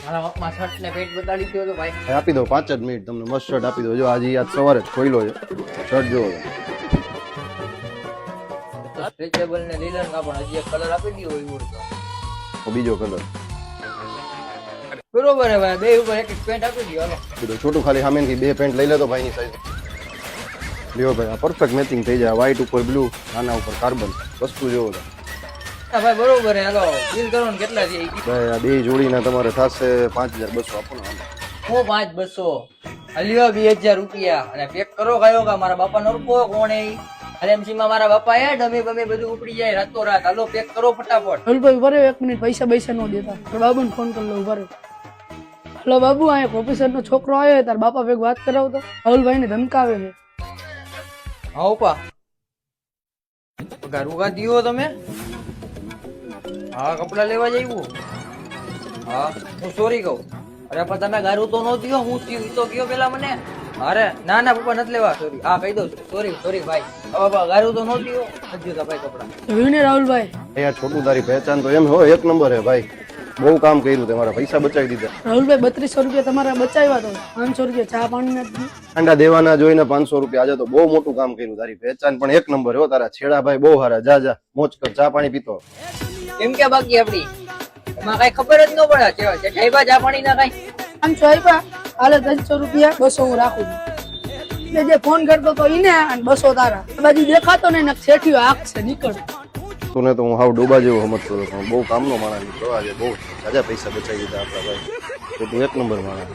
મારા પપ્પા શર્ટ ને પેન્ટ બતાડી દો તો ભાઈ. આપી દો 5 જ મિનિટ તમને મસ્ત શર્ટ આપી દો. જો આજે આજ સવારે જ ખોઈલો છે શર્ટ. જો સ્ટ્રેચેબલ ને લીલન કાપડ હજી એક કલર આપી દો એવું તો બીજો કલર બરોબર હે ભાઈ. બે ઉપર એક એક પેન્ટ આપી દો. હાલો કીધું છોટું ખાલી સામેથી 2 પેન્ટ લઈ લેતો ભાઈની સાઈઝ. લ્યો ભાઈ, આ પરફેક્ટ મેચિંગ થઈ જાય. વ્હાઈટ ઉપર બ્લુ, આના ઉપર કાર્બન. વસ્તુ જોવો તો હા ભાઈ બરોબર હે. હાલો બિલ કરો ને કેટલા છે ઈ કીધું. ભાઈ આ બે જોડીના તમારે થશે 5200 આપો ને. હું 5200 હલ્યો 2000 રૂપિયા અને પેક કરો ગયો કા મારા બાપા નો રૂપો કોણ હે LMC માં મારા બાપા હે ડમે બમે બધું ઉપડી જાય રાતો રાત. હાલો પેક કરો ફટાફટ. રાહુલભાઈ ઉભા રહ્યો 1 મિનિટ, પૈસા નો દેતા. બાબુને ફોન કરી લો. ઉભા રહ્યો. હલો બાબુ, અહીંયા પ્રોફેસર નો છોકરો આવ્યો, તાર બાપા ભેગ વાત કરાવતો. રાહુલભાઈ ને ધમકાવે છે. હા ઉપા પગાર ઉગા દીવો તમે. હા કપડા લેવા જઈવું. હા હું સોરી કહું. અરે પણ તમે ગારું તો નો દીયો. હું થયું ઈ તો કયો પેલા મને. અરે ના ના પપ્પા નથી લેવા. સોરી. હા કહી દઉં સોરી ભાઈ. બાપા ગારું તો નો દીયો. નથી દેતા ભાઈ કપડા. જોયું ને રાહુલભાઈ, યાર છોટું તારી પહેચાન તો એમ હોય એક નંબર હે ભાઈ. બહુ કામ કર્યું તે, મારા પૈસા બચાવી દીધા. રાહુલભાઈ 3200 રૂપિયા તમારા બચાવ્યા તો 500 રૂપિયા ચા પાણી ના દીધું. અંડા દેવાના જોઈને 500 રૂપિયા. આજે તો બહુ મોટું કામ કર્યું. તારી પહેચાન પણ એક નંબર હો. તારા છેડા ભાઈ બહુ સારા. જા જા મોજ કર, ચા પાણી પીતો. એમ કે બાકી આપડી એમાં કઈ ખબર જ ન પડે. ઠાઈબા ચા પાણી ના કઈ 500 આપ્યા, હાલે 300 રૂપિયા 200 હું રાખું છું. એટલે જે ફોન કરતો તો ઈને અને 200 તારા. આ બાજુ દેખાતો ને શેઠીઓ આંખ છે નીકળ. તું તો હું હાવ ડોબા જેવો સમજતો હતો. બહુ કામનો માણસ નીકળ્યો આજે. બહુ જાજા પૈસા બચાવી દીધા આપણા ભાઈ. તો તું એક નંબર માણસ.